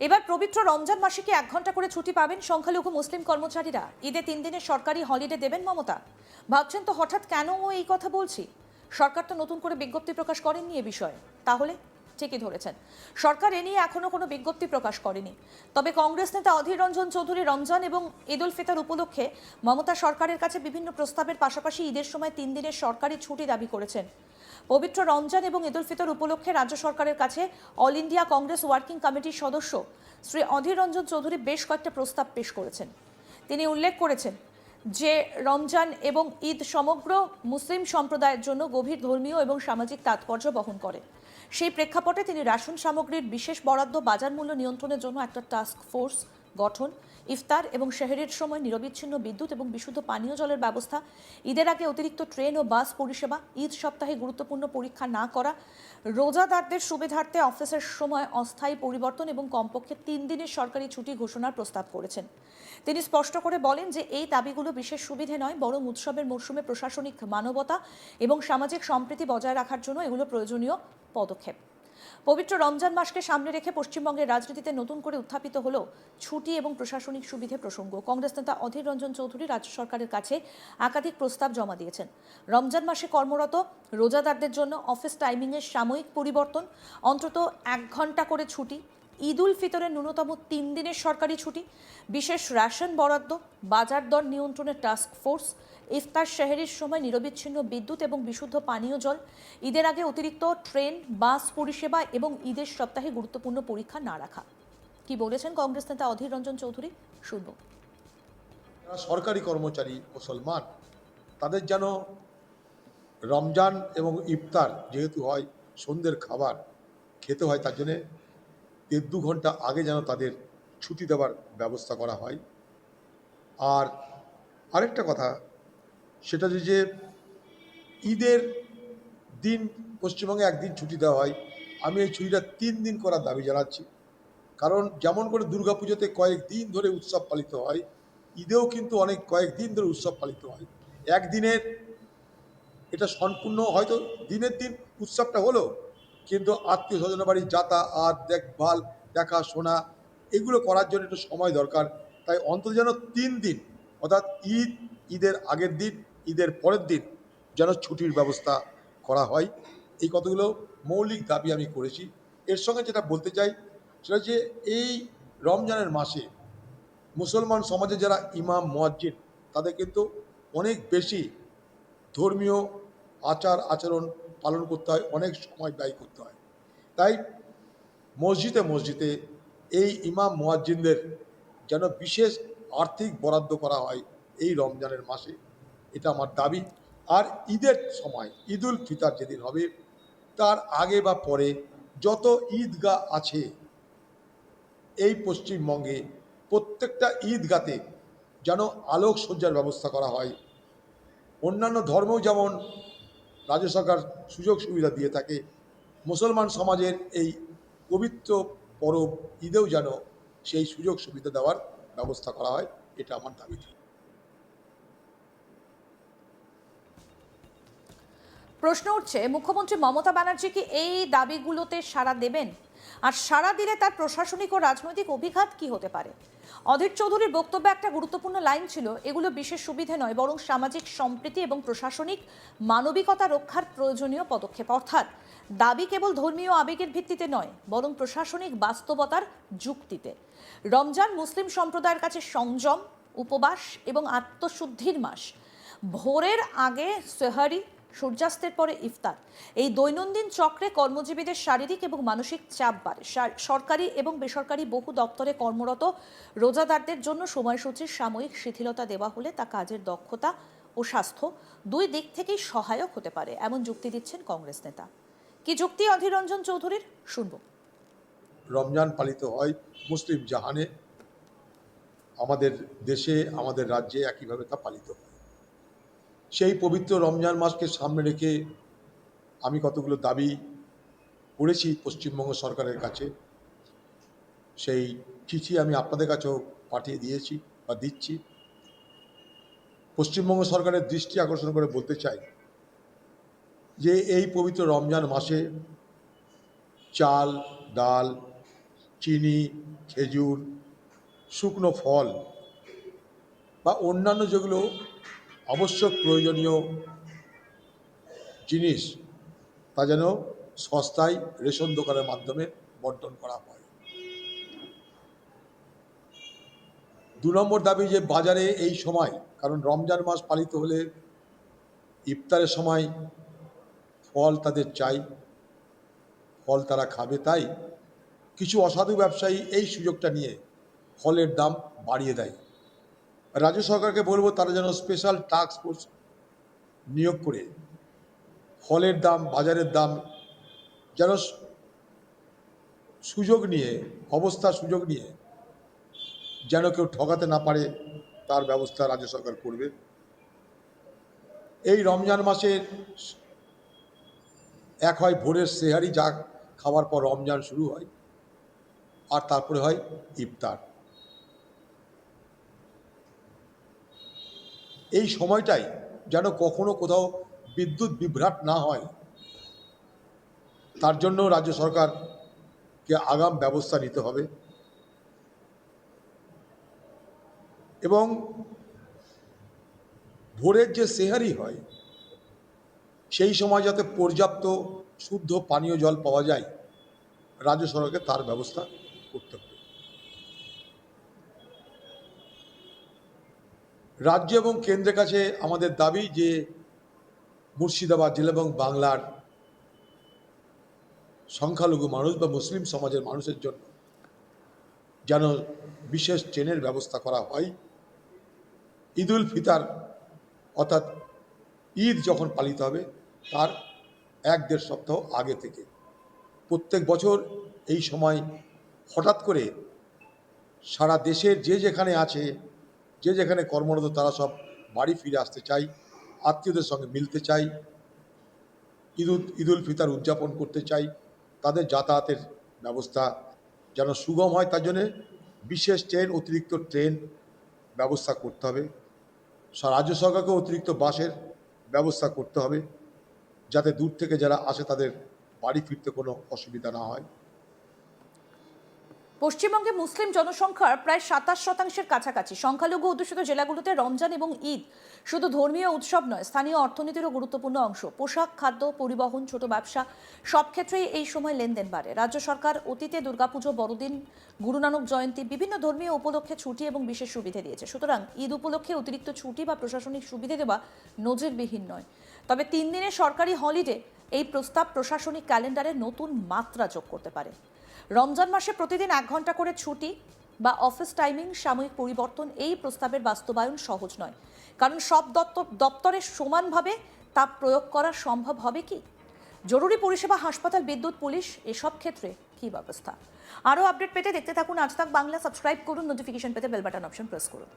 এবার পবিত্র রমজান মাসে কি 1 ঘন্টা করে ছুটি পাবেন সংখ্যালঘু মুসলিম কর্মচারীরা? ঈদে 3 দিনের সরকারি হলিডে দেবেন মমতা? ভাবছেন তো হঠাৎ কেন এই কথা বলছি? সরকার তো নতুন করে বিজ্ঞপ্তি প্রকাশ করেননি এ বিষয়ে। তাহলে ঠিকই ধরেছেন, সরকার এ নিয়ে এখনো কোনো বিজ্ঞপ্তি প্রকাশ করেনি। তবে কংগ্রেস নেতা অধীর রঞ্জন চৌধুরী রমজান এবং ঈদ উল ফিতর উপলক্ষে মমতা সরকারের কাছে বিভিন্ন প্রস্তাবের পাশাপাশি ঈদের সময় 3 দিনের সরকারি ছুটি দাবি করেছেন। পবিত্র রমজান এবং ঈদ উল ফিতর উপলক্ষে রাজ্য সরকারের কাছে অল ইন্ডিয়া কংগ্রেস ওয়ার্কিং কমিটির সদস্য শ্রী অধীর রঞ্জন চৌধুরী বেশ কয়েকটা প্রস্তাব পেশ করেছেন। তিনি উল্লেখ করেছেন যে রমজান এবং ঈদ সমগ্র মুসলিম সম্প্রদায়ের জন্য গভীর ধর্মীয় এবং সামাজিক তাৎপর্য বহন করে। সেই প্রেক্ষাপটে তিনি রেশন সামগ্রীর বিশেষ বরাদ্দ, বাজার মূল্য নিয়ন্ত্রণের জন্য একটা টাস্ক ফোর্স গঠন, ইফতার এবং সেহরির সময় নিরবিচ্ছিন্ন বিদ্যুৎ এবং বিশুদ্ধ পানীয় জলের ব্যবস্থা, ঈদের আগে অতিরিক্ত ট্রেন ও বাস পরিষেবা, ঈদ সপ্তাহে গুরুত্বপূর্ণ পরীক্ষা না করা, রোজাদারদের সুবিধার্থে অফিসের সময় অস্থায়ী পরিবর্তন এবং কমপক্ষে 3 দিনের সরকারি ছুটি ঘোষণার প্রস্তাব করেছেন। তিনি স্পষ্ট করে বলেন যে এই দাবিগুলো বিশেষ সুবিধে নয়, বরং উৎসবের মরশুমে প্রশাসনিক মানবতা এবং সামাজিক সম্প্রীতি বজায় রাখার জন্য এগুলো প্রয়োজনীয় পদক্ষেপ। পবিত্র রমজান মাসকে সামনে রেখে পশ্চিমবঙ্গের রাজনীতিতে নতুন করে উত্থাপিত হলো ছুটি এবং প্রশাসনিক সুবিধে প্রসঙ্গ। কংগ্রেস নেতা অধীর রঞ্জন চৌধুরী রাজ্য সরকারের কাছে একাধিক প্রস্তাব জমা দিয়েছেন। রমজান মাসে কর্মরত রোজাদারদের জন্য অফিস টাইমিংয়ের সাময়িক পরিবর্তন, অন্তত 1 ঘন্টা করে ছুটি, ঈদ উল ফিতরের ন্যূনতম 3 দিনের সরকারি ছুটি, বিশেষ রেশন বরাদ্দ, বাজার দর নিয়ন্ত্রণের টাস্ক ফোর্স, ইফতার সেহরির সময় নিরবিচ্ছিন্ন বিদ্যুৎ এবং বিশুদ্ধ পানীয় জল, ঈদের আগে অতিরিক্ত ট্রেন বাস পরিষেবা এবং ঈদের সপ্তাহে গুরুত্বপূর্ণ পরীক্ষা না রাখা। কি বলেছেন কংগ্রেস নেতা অধীর রঞ্জন চৌধুরী, শুনব। সরকারি কর্মচারী মুসলমান, তাদের যেন রমজান এবং ইফতার যেহেতু হয় সন্ধ্যের খাবার খেতে হয়, তার জন্যে 1-2 ঘন্টা আগে যেন তাদের ছুটি দেওয়ার ব্যবস্থা করা হয়। আর আরেকটা কথা, সেটা যে ঈদের দিন পশ্চিমবঙ্গে 1 দিন ছুটি দেওয়া হয়, আমি এই ছুটিটা 3 দিন করার দাবি জানাচ্ছি। কারণ যেমন করে দুর্গাপুজোতে কয়েকদিন ধরে উৎসব পালিত হয়, ঈদেও কিন্তু অনেক কয়েকদিন ধরে উৎসব পালিত হয়। একদিনের এটা সম্পূর্ণ হয়তো দিনের দিন উৎসবটা হলো, কিন্তু আত্মীয় স্বজনের বাড়ি যাতায়াত, দেখভাল, দেখাশোনা এগুলো করার জন্য একটু সময় দরকার। তাই অন্তত যেন 3 দিন, অর্থাৎ ঈদের আগের দিন, ঈদের পরের দিন যেন ছুটির ব্যবস্থা করা হয়। এই কতগুলো মৌলিক দাবি আমি করেছি। এর সঙ্গে যেটা বলতে চাই সেটা হচ্ছে এই রমজানের মাসে মুসলমান সমাজে যারা ইমাম মুয়াজ্জিন, তাদের কিন্তু অনেক বেশি ধর্মীয় আচার আচরণ পালন করতে হয়, অনেক সময় ব্যয় করতে হয়। তাই মসজিদে মসজিদে এই ইমাম মুয়াজ্জিনদের যেন বিশেষ আর্থিক বরাদ্দ করা হয় এই রমজানের মাসে, এটা আমার দাবি। আর ঈদের সময় ঈদ উল ফিতর যেদিন হবে তার আগে বা পরে যত ঈদগাহ আছে এই পশ্চিমবঙ্গে প্রত্যেকটা ঈদগাতে যেন আলোকসজ্জার ব্যবস্থা করা হয়। অন্যান্য ধর্মেও যেমন রাজ্য সরকার সুযোগ সুবিধা দিয়ে থাকে, মুসলমান সমাজের এই পবিত্র পরব ঈদেও যেন সেই সুযোগ সুবিধা দেওয়ার ব্যবস্থা করা হয়, এটা আমার দাবি। প্রশ্ন উঠছে, মুখ্যমন্ত্রী মমতা ব্যানার্জি কি এই দাবিগুলোতে সাড়া দেবেন? আর সাড়া দিলে তার প্রশাসনিক ও রাজনৈতিক অভিঘাত কি হতে পারে? অধীর চৌধুরীর বক্তব্যে একটা গুরুত্বপূর্ণ লাইন ছিল, এগুলো বিশেষ সুবিধে নয়, বরং সামাজিক সম্প্রীতি এবং প্রশাসনিক মানবিকতা রক্ষার প্রয়োজনীয় পদক্ষেপ। অর্থাৎ দাবি কেবল ধর্মীয় আবেগের ভিত্তিতে নয়, বরং প্রশাসনিক বাস্তবতার যুক্তিতে। রমজান মুসলিম সম্প্রদায়ের কাছে সংযম, উপবাস এবং আত্মশুদ্ধির মাস। ভোরের আগে সেহরি, সূর্যাস্তের পরে ইফতার, এই দৈনন্দিন চক্রে কর্মজীবীদের শারীরিক এবং মানসিক চাপ বাড়ে। সরকারি এবং বেসরকারি বহু দপ্তরে কর্মরত রোজাদারদের জন্য সময়সূচির সাময়িক শিথিলতা দেওয়া হলে তা কাজের দক্ষতা ও স্বাস্থ্য দুই দিক থেকেই সহায়ক হতে পারে, এমন যুক্তি দিচ্ছেন কংগ্রেস নেতা। কি যুক্তি অধীর রঞ্জন চৌধুরীর, শুনব। রমজান পালিত হয় মুসলিম জাহানে, আমাদের দেশে আমাদের রাজ্যে একইভাবে তা পালিত হয়। সেই পবিত্র রমজান মাসকে সামনে রেখে আমি কতগুলো দাবি করেছি পশ্চিমবঙ্গ সরকারের কাছে। সেই চিঠি আমি আপনাদের কাছেও পাঠিয়ে দিয়েছি বা দিচ্ছি। পশ্চিমবঙ্গ সরকারের দৃষ্টি আকর্ষণ করে বলতে চাই যে এই পবিত্র রমজান মাসে চাল, ডাল, চিনি, খেজুর, শুকনো ফল বা অন্যান্য যেগুলো আবশ্যক প্রয়োজনীয় জিনিস তা যেন সস্তায় রেশন দোকানের মাধ্যমে বন্টন করা হয়। 2 নম্বর দাবি যে বাজারে এই সময়, কারণ রমজান মাস পালিত হলে ইফতারের সময় ফল তাদের চাই, ফল তারা খাবে, তাই কিছু অসাধু ব্যবসায়ী এই সুযোগটা নিয়ে ফলের দাম বাড়িয়ে দেয়। রাজ্য সরকারকে বলবো তারা যেন স্পেশাল টাস্ক ফোর্স নিয়োগ করে ফলের দাম, বাজারের দাম যেন সুযোগ নিয়ে, অবস্থার সুযোগ নিয়ে যেন কেউ ঠকাতে না পারে তার ব্যবস্থা রাজ্য সরকার করবে। এই রমজান মাসের এক হয় ভোরের সেহারি, যা খাওয়ার পর রমজান শুরু হয়, আর তারপরে হয় ইফতার। এই সময়টাই যেন কখনো কোথাও বিদ্যুৎ বিভ্রাট না হয়, তার জন্য রাজ্য সরকারকে আগাম ব্যবস্থা নিতে হবে এবং ভোরের যে সেহারি হয় সেই সময় যাতে পর্যাপ্ত শুদ্ধ পানীয় জল পাওয়া যায়, রাজ্য সরকারকে তার ব্যবস্থা করতে হবে। রাজ্য এবং কেন্দ্রের কাছে আমাদের দাবি যে মুর্শিদাবাদ জেলা এবং বাংলার সংখ্যালঘু মানুষ বা মুসলিম সমাজের মানুষের জন্য যেন বিশেষ ট্রেনের ব্যবস্থা করা হয়। ঈদ উল ফিতর অর্থাৎ ঈদ যখন পালিত হবে তার 1-1.5 সপ্তাহ আগে থেকে। প্রত্যেক বছর এই সময় হঠাৎ করে সারা দেশের যে যেখানে আছে, যে যেখানে কর্মরত, তারা সব বাড়ি ফিরে আসতে চাই, আত্মীয়দের সঙ্গে মিলতে চাই, ঈদ উল ফিতর উদযাপন করতে চাই। তাদের যাতায়াতের ব্যবস্থা যেন সুগম হয়, তার জন্যে বিশেষ ট্রেন, অতিরিক্ত ট্রেন ব্যবস্থা করতে হবে। রাজ্য সরকারকে অতিরিক্ত বাসের ব্যবস্থা করতে হবে, যাতে দূর থেকে যারা আসে তাদের বাড়ি ফিরতে কোনো অসুবিধা না হয়। পশ্চিমবঙ্গে মুসলিম জনসংখ্যার প্রায় 27% কাছাকাছি। সংখ্যালঘু অধ্যুষিত জেলাগুলোতে রমজান এবং ঈদ শুধু ধর্মীয় উৎসব নয়, স্থানীয় অর্থনীতিরও গুরুত্বপূর্ণ অংশ। পোশাক, খাদ্য, পরিবহন, ছোট ব্যবসা সব ক্ষেত্রেই এই সময় লেনদেন বাড়ে। রাজ্য সরকার অতীতে দুর্গাপুজো, বড়দিন, গুরু নানক জয়ন্তী, বিভিন্ন ধর্মীয় উপলক্ষে ছুটি এবং বিশেষ সুবিধা দিয়েছে। সুতরাং ঈদ উপলক্ষে অতিরিক্ত ছুটি বা প্রশাসনিক সুবিধা দেওয়া নজিরবিহীন নয়। তবে 3 দিনের সরকারি হলিডে এই প্রস্তাব প্রশাসনিক ক্যালেন্ডারে নতুন মাত্রা যোগ করতে পারে। রমজান মাসে প্রতিদিন 1 ঘন্টা করে ছুটি বা অফিস টাইমিং সাময়িক পরিবর্তন, এই প্রস্তাবের বাস্তবায়ন সহজ নয়, কারণ সব দপ্তরে সমানভাবে তা প্রয়োগ করা সম্ভব হবে কি? জরুরি পরিষেবা, হাসপাতাল, বিদ্যুৎ, পুলিশ, এসব ক্ষেত্রে কি ব্যবস্থা? আরও আপডেট পেতে দেখতে থাকুন আজ তাক বাংলা। সাবস্ক্রাইব করুন, নোটিফিকেশন পেতে বেল বাটন অপশন প্রেস করুন।